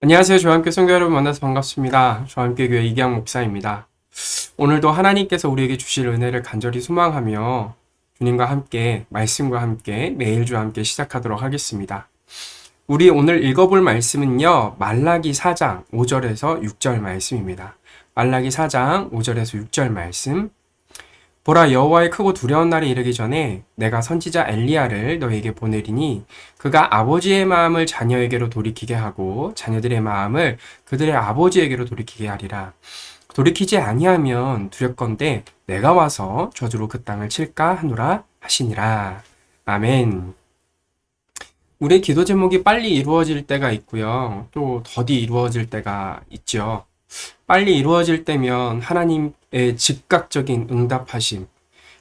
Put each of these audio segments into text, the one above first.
안녕하세요. 조함께 성도 여러분 만나서 반갑습니다. 조함께 교회 이기양 목사입니다. 오늘도 하나님께서 우리에게 주실 은혜를 간절히 소망하며 주님과 함께 말씀과 함께 매일 주와 함께 시작하도록 하겠습니다. 우리 오늘 읽어볼 말씀은요. 말라기 4장 5절에서 6절 말씀입니다. 말라기 4장 5절에서 6절 말씀. 보라, 여호와의 크고 두려운 날이 이르기 전에 내가 선지자 엘리야를 너에게 보내리니 그가 아버지의 마음을 자녀에게로 돌이키게 하고 자녀들의 마음을 그들의 아버지에게로 돌이키게 하리라. 돌이키지 아니하면 두렵건대 내가 와서 저주로 그 땅을 칠까 하노라 하시니라. 아멘. 우리의 기도 제목이 빨리 이루어질 때가 있고요. 또 더디 이루어질 때가 있죠. 빨리 이루어질 때면 하나님의 즉각적인 응답하심,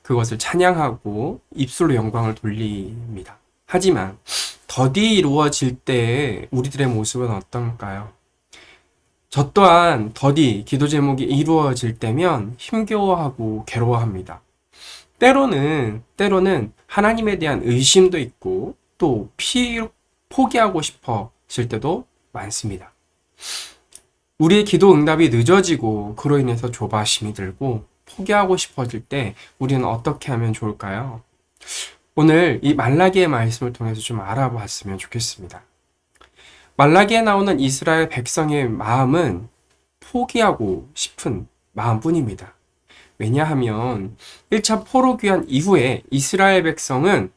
그것을 찬양하고 입술로 영광을 돌립니다. 하지만 더디 이루어질 때 우리들의 모습은 어떤가요? 저 또한 더디 기도 제목이 이루어질 때면 힘겨워하고 괴로워합니다. 때로는 하나님에 대한 의심도 있고 또 포기하고 싶어질 때도 많습니다. 우리의 기도 응답이 늦어지고 그로 인해서 조바심이 들고 포기하고 싶어질 때 우리는 어떻게 하면 좋을까요? 오늘 이 말라기의 말씀을 통해서 좀 알아봤으면 좋겠습니다. 말라기에 나오는 이스라엘 백성의 마음은 포기하고 싶은 마음뿐입니다. 왜냐하면 1차 포로 귀환 이후에 이스라엘 백성은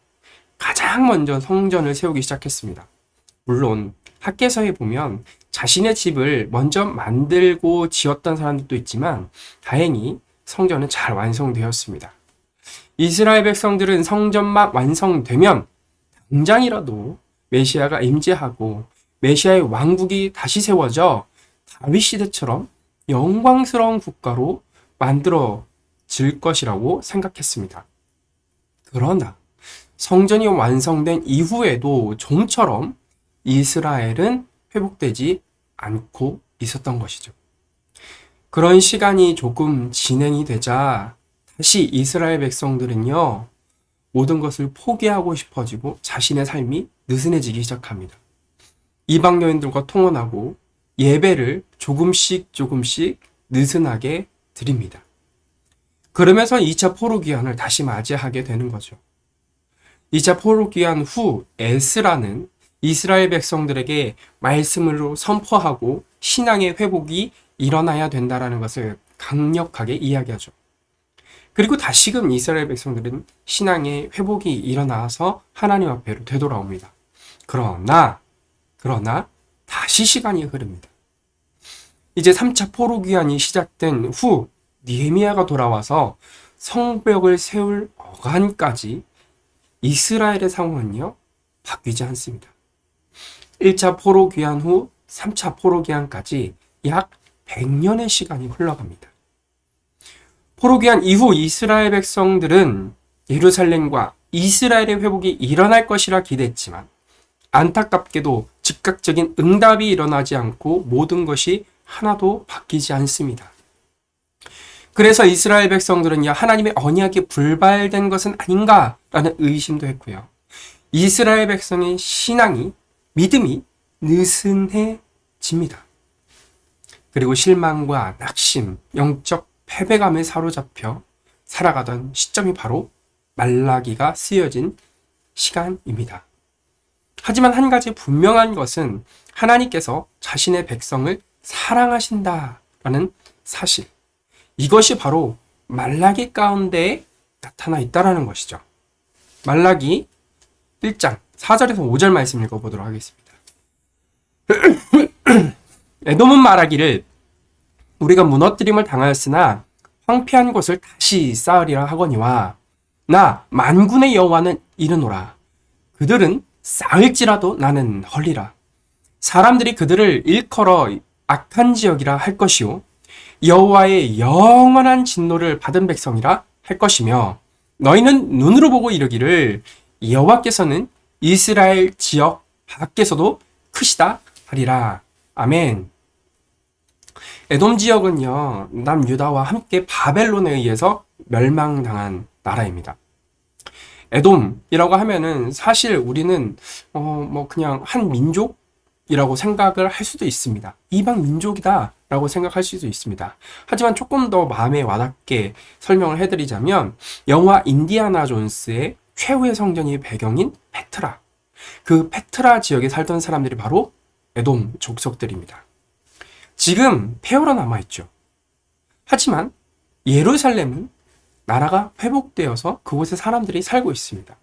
가장 먼저 성전을 세우기 시작했습니다. 물론 학개서에 보면 자신의 집을 먼저 만들고 지었던 사람들도 있지만 다행히 성전은 잘 완성되었습니다. 이스라엘 백성들은 성전만 완성되면 당장이라도 메시아가 임재하고 메시아의 왕국이 다시 세워져 다윗 시대처럼 영광스러운 국가로 만들어질 것이라고 생각했습니다. 그러나 성전이 완성된 이후에도 좀처럼 이스라엘은 회복되지 않고 있었던 것이죠. 그런 시간이 조금 진행이 되자 다시 이스라엘 백성들은요, 모든 것을 포기하고 싶어지고 자신의 삶이 느슨해지기 시작합니다. 이방 여인들과 통혼하고 예배를 조금씩 느슨하게 드립니다. 그러면서 2차 포로 귀환을 다시 맞이하게 되는 거죠. 2차 포로 귀환 후 에스라는 이스라엘 백성들에게 말씀으로 선포하고 신앙의 회복이 일어나야 된다라는 것을 강력하게 이야기하죠. 그리고 다시금 이스라엘 백성들은 신앙의 회복이 일어나서 하나님 앞에로 되돌아옵니다. 그러나 다시 시간이 흐릅니다. 이제 3차 포로 귀환이 시작된 후 느헤미야가 돌아와서 성벽을 세울 어간까지 이스라엘의 상황은요, 바뀌지 않습니다. 1차 포로 귀환 후 3차 포로 귀환까지 약 100년의 시간이 흘러갑니다. 포로 귀환 이후 이스라엘 백성들은 예루살렘과 이스라엘의 회복이 일어날 것이라 기대했지만 안타깝게도 즉각적인 응답이 일어나지 않고 모든 것이 하나도 바뀌지 않습니다. 그래서 이스라엘 백성들은요, 하나님의 언약이 불발된 것은 아닌가라는 의심도 했고요. 이스라엘 백성의 믿음이 느슨해집니다. 그리고 실망과 낙심, 영적 패배감에 사로잡혀 살아가던 시점이 바로 말라기가 쓰여진 시간입니다. 하지만 한 가지 분명한 것은 하나님께서 자신의 백성을 사랑하신다라는 사실, 이것이 바로 말라기 가운데 나타나 있다라는 것이죠. 말라기 1장 4절에서 5절 말씀 읽어보도록 하겠습니다. 에돔은 말하기를 우리가 무너뜨림을 당하였으나 황폐한 곳을 다시 쌓으리라 하거니와 나 만군의 여호와는 이르노라. 그들은 쌓을지라도 나는 헐리라. 사람들이 그들을 일컬어 악한 지역이라 할 것이요 여호와의 영원한 진노를 받은 백성이라 할 것이며 너희는 눈으로 보고 이르기를 여호와께서는 이스라엘 지역 밖에서도 크시다 하리라. 아멘. 에돔 지역은요, 남유다와 함께 바벨론에 의해서 멸망당한 나라입니다. 에돔이라고 하면은 사실 우리는 그냥 한 민족, 이라고 생각을 할 수도 있습니다. 이방 민족이다 라고 생각할 수도 있습니다. 하지만 조금 더 마음에 와닿게 설명을 해드리자면 영화 인디아나 존스의 최후의 성전이 배경인 페트라, 그 페트라 지역에 살던 사람들이 바로 에돔 족속들입니다. 지금 폐허로 남아있죠. 하지만 예루살렘은 나라가 회복되어서 그곳에 사람들이 살고 있습니다.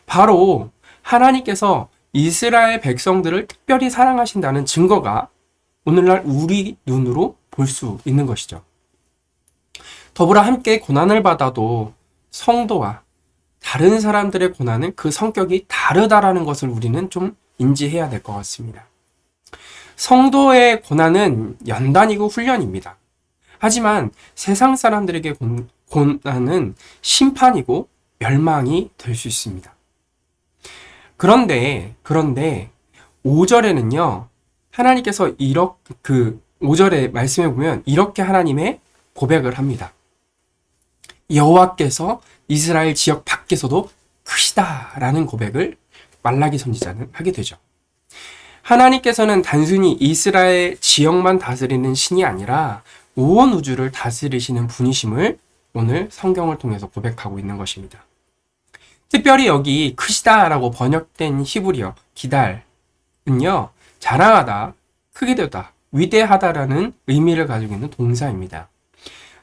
바로 하나님께서 이스라엘 백성들을 특별히 사랑하신다는 증거가 오늘날 우리 눈으로 볼 수 있는 것이죠. 더불어 함께 고난을 받아도 성도와 다른 사람들의 고난은 그 성격이 다르다라는 것을 우리는 좀 인지해야 될 것 같습니다. 성도의 고난은 연단이고 훈련입니다. 하지만 세상 사람들에게 고난은 심판이고 멸망이 될 수 있습니다. 그런데 5절에는요, 하나님께서 5절의 말씀에 보면 이렇게 하나님의 고백을 합니다. 여호와께서 이스라엘 지역 밖에서도 크시다라는 고백을 말라기 선지자는 하게 되죠. 하나님께서는 단순히 이스라엘 지역만 다스리는 신이 아니라 온 우주를 다스리시는 분이심을 오늘 성경을 통해서 고백하고 있는 것입니다. 특별히 여기 크시다라고 번역된 히브리어 기달은요, 자랑하다, 크게 되다, 위대하다라는 의미를 가지고 있는 동사입니다.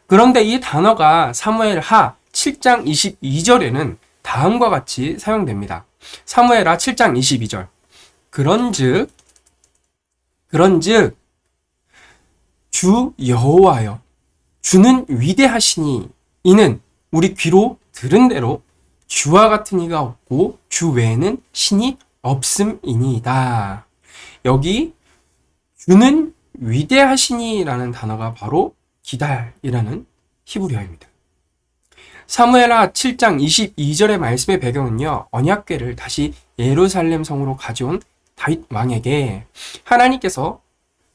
그런데 이 단어가 사무엘하 7장 22절에는 다음과 같이 사용됩니다. 사무엘하 7장 22절. 그런즉 주 여호와여, 주는 위대하시니 이는 우리 귀로 들은 대로 주와 같은 이가 없고 주 외에는 신이 없음이니이다. 여기 주는 위대하시니라는 단어가 바로 기달이라는 히브리어입니다. 사무엘하 7장 22절의 말씀의 배경은요, 언약궤를 다시 예루살렘 성으로 가져온 다윗 왕에게 하나님께서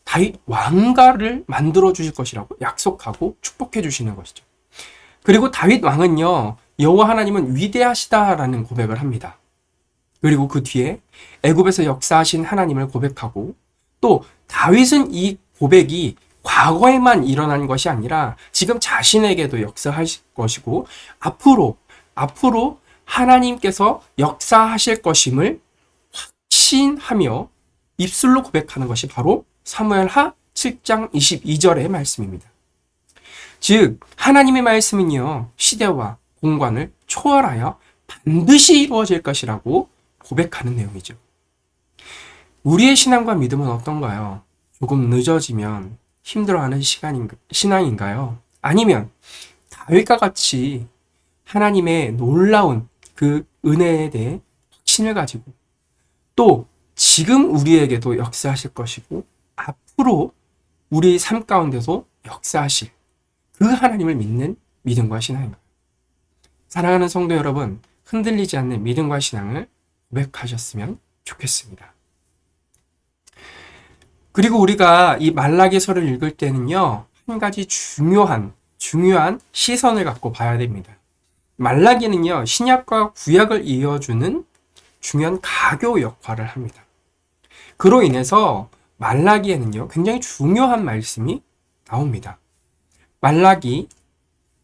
다윗 왕가를 만들어 주실 것이라고 약속하고 축복해 주시는 것이죠. 그리고 다윗 왕은요, 여호와 하나님은 위대하시다라는 고백을 합니다. 그리고 그 뒤에 애굽에서 역사하신 하나님을 고백하고, 또 다윗은 이 고백이 과거에만 일어난 것이 아니라 지금 자신에게도 역사하실 것이고 앞으로 하나님께서 역사하실 것임을 확신하며 입술로 고백하는 것이 바로 사무엘하 7장 22절의 말씀입니다. 즉 하나님의 말씀은요, 시대와 공간을 초월하여 반드시 이루어질 것이라고 고백하는 내용이죠. 우리의 신앙과 믿음은 어떤가요? 조금 늦어지면 힘들어하는 신앙인가요? 아니면 다윗과 같이 하나님의 놀라운 그 은혜에 대해 확신을 가지고 또 지금 우리에게도 역사하실 것이고 앞으로 우리 삶 가운데서 역사하실 그 하나님을 믿는 믿음과 신앙인가요? 사랑하는 성도 여러분, 흔들리지 않는 믿음과 신앙을 고백하셨으면 좋겠습니다. 그리고 우리가 이 말라기서를 읽을 때는요, 한 가지 중요한 시선을 갖고 봐야 됩니다. 말라기는요, 신약과 구약을 이어주는 중요한 가교 역할을 합니다. 그로 인해서 말라기에는요, 굉장히 중요한 말씀이 나옵니다. 말라기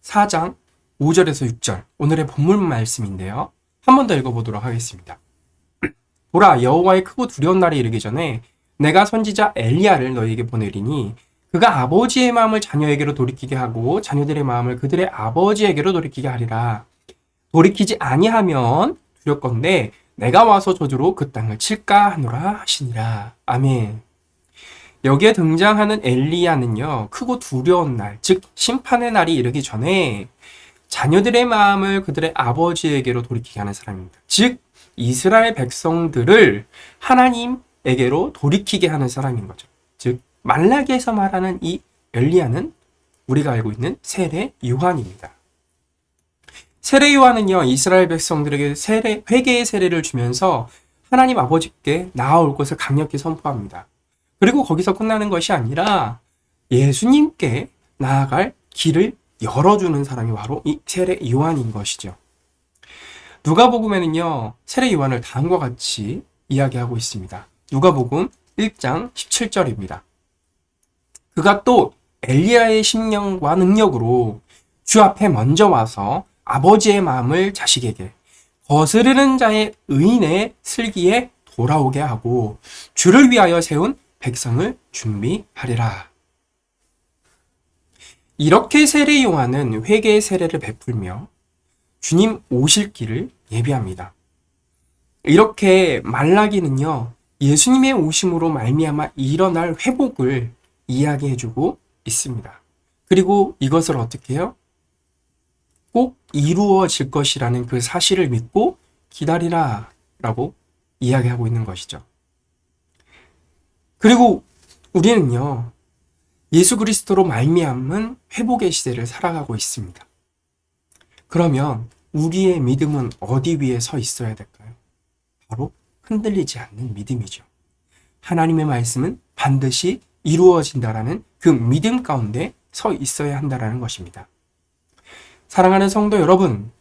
4장 5절에서 6절, 오늘의 본문 말씀인데요. 한 번 더 읽어보도록 하겠습니다. 보라, 여호와의 크고 두려운 날이 이르기 전에 내가 선지자 엘리야를 너희에게 보내리니 그가 아버지의 마음을 자녀에게로 돌이키게 하고 자녀들의 마음을 그들의 아버지에게로 돌이키게 하리라. 돌이키지 아니하면 두렵건대 내가 와서 저주로 그 땅을 칠까 하노라 하시니라. 아멘. 여기에 등장하는 엘리야는요, 크고 두려운 날, 즉 심판의 날이 이르기 전에 자녀들의 마음을 그들의 아버지에게로 돌이키게 하는 사람입니다. 즉 이스라엘 백성들을 하나님에게로 돌이키게 하는 사람인 거죠. 즉 말라기에서 말하는 이 엘리야는 우리가 알고 있는 세례 요한입니다. 세례 요한은요, 이스라엘 백성들에게 회개의 세례를 주면서 하나님 아버지께 나아올 것을 강력히 선포합니다. 그리고 거기서 끝나는 것이 아니라 예수님께 나아갈 길을 열어주는 사람이 바로 이 세례 요한인 것이죠. 누가복음에는요, 세례 요한을 다음과 같이 이야기하고 있습니다. 누가복음 1장 17절입니다. 그가 또 엘리야의 심령과 능력으로 주 앞에 먼저 와서 아버지의 마음을 자식에게 거스르는 자의 의인의 슬기에 돌아오게 하고 주를 위하여 세운 백성을 준비하리라. 이렇게 세례 요한은 회개의 세례를 베풀며 주님 오실 길을 예비합니다. 이렇게 말라기는요, 예수님의 오심으로 말미암아 일어날 회복을 이야기해주고 있습니다. 그리고 이것을 어떻게 해요? 꼭 이루어질 것이라는 그 사실을 믿고 기다리라 라고 이야기하고 있는 것이죠. 그리고 우리는요, 예수 그리스도로 말미암은 회복의 시대를 살아가고 있습니다. 그러면 우리의 믿음은 어디 위에 서 있어야 될까요? 바로 흔들리지 않는 믿음이죠. 하나님의 말씀은 반드시 이루어진다라는 그 믿음 가운데 서 있어야 한다라는 것입니다. 사랑하는 성도 여러분,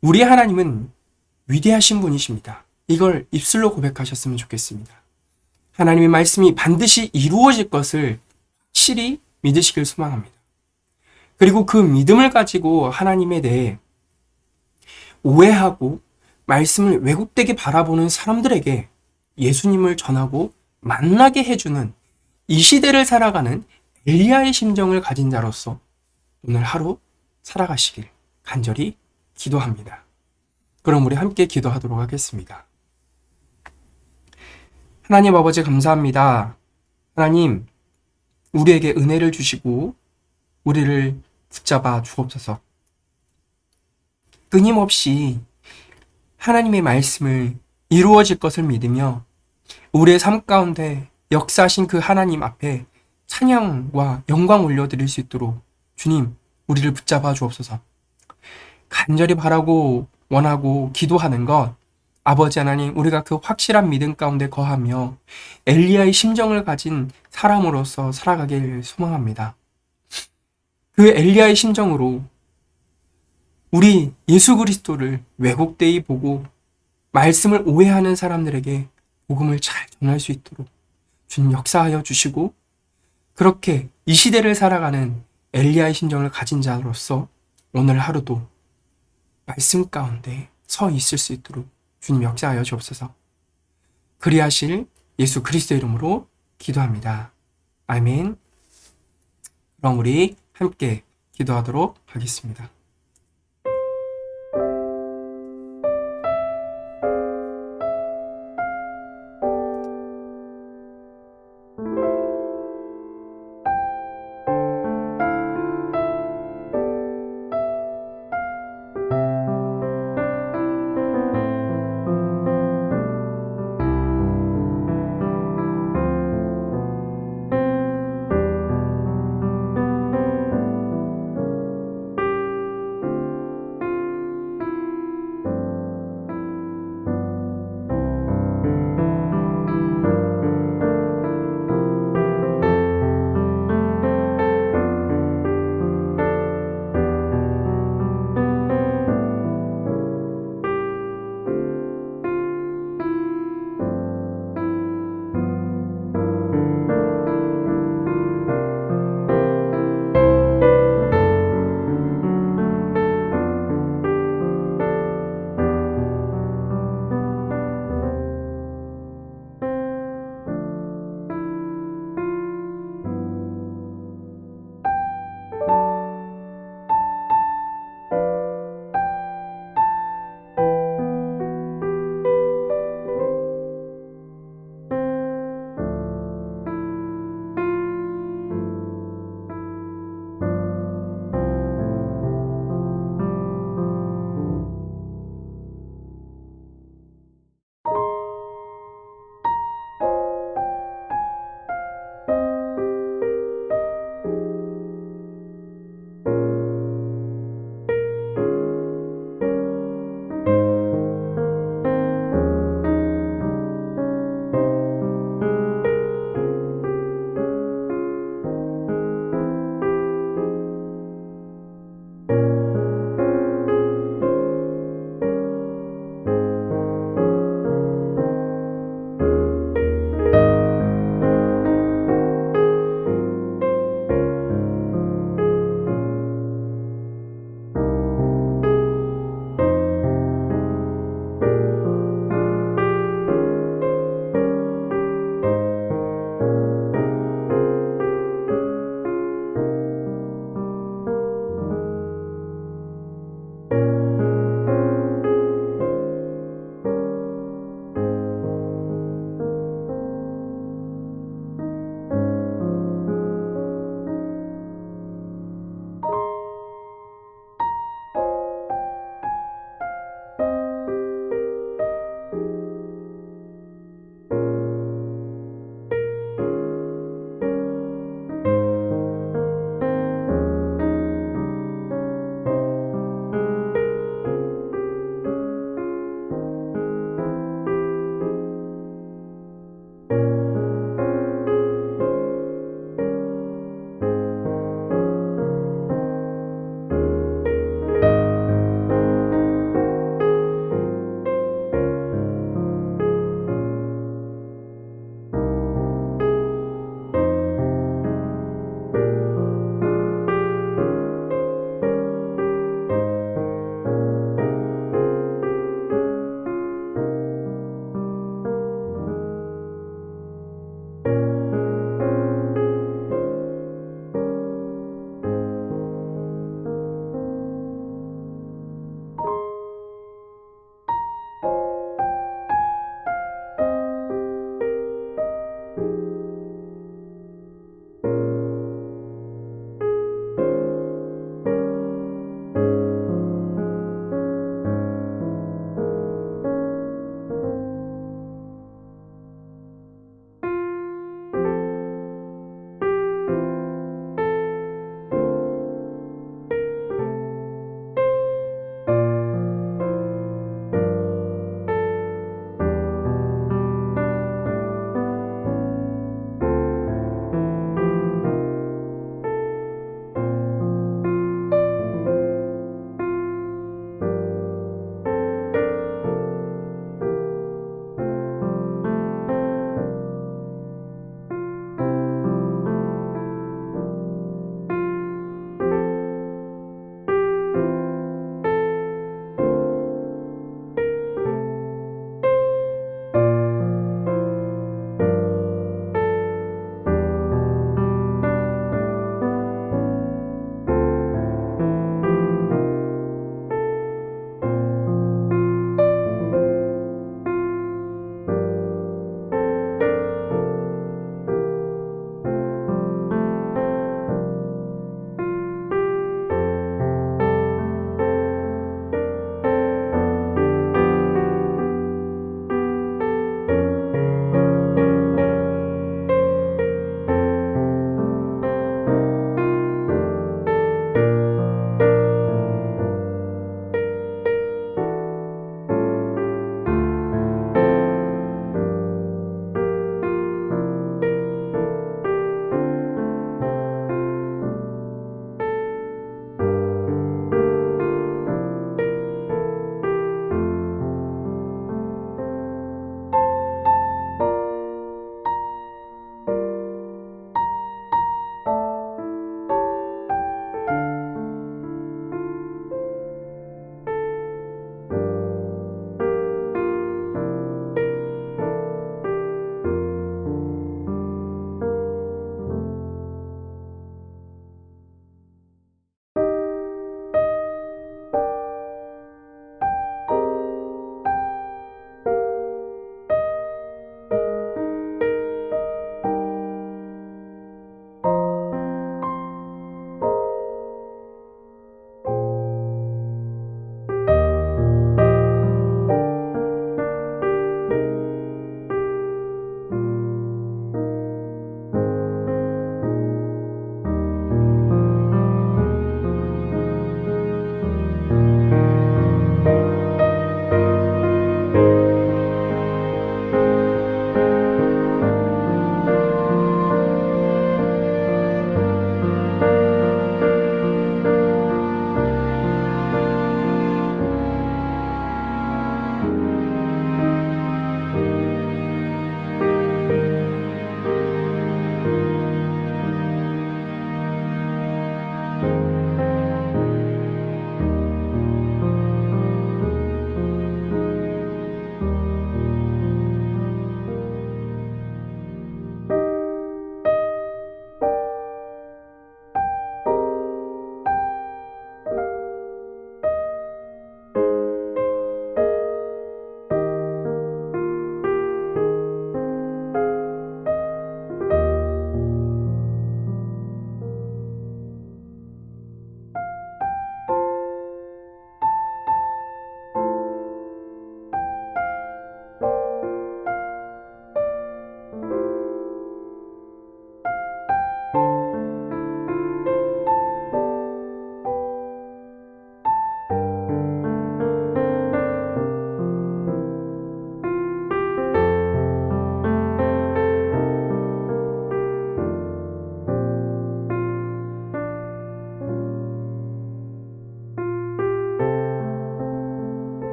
우리 하나님은 위대하신 분이십니다. 이걸 입술로 고백하셨으면 좋겠습니다. 하나님의 말씀이 반드시 이루어질 것을 확실히 믿으시길 소망합니다. 그리고 그 믿음을 가지고 하나님에 대해 오해하고 말씀을 왜곡되게 바라보는 사람들에게 예수님을 전하고 만나게 해주는 이 시대를 살아가는 엘리야의 심정을 가진 자로서 오늘 하루 살아가시길 간절히 기도합니다. 그럼 우리 함께 기도하도록 하겠습니다. 하나님 아버지 감사합니다. 하나님, 우리에게 은혜를 주시고 우리를 붙잡아 주옵소서. 끊임없이 하나님의 말씀을 이루어질 것을 믿으며 우리의 삶 가운데 역사하신 그 하나님 앞에 찬양과 영광 올려드릴 수 있도록 주님, 우리를 붙잡아 주옵소서. 간절히 바라고 원하고 기도하는 것, 아버지 하나님, 우리가 그 확실한 믿음 가운데 거하며 엘리야의 심정을 가진 사람으로서 살아가길 소망합니다. 그 엘리야의 심정으로 우리 예수 그리스도를 왜곡되이 보고 말씀을 오해하는 사람들에게 복음을 잘 전할 수 있도록 주님 역사하여 주시고, 그렇게 이 시대를 살아가는 엘리야의 심정을 가진 자로서 오늘 하루도 말씀 가운데 서 있을 수 있도록 주님 역사하여 주옵소서. 그리하실 예수 그리스도의 이름으로 기도합니다. 아멘. 그럼 우리 함께 기도하도록 하겠습니다.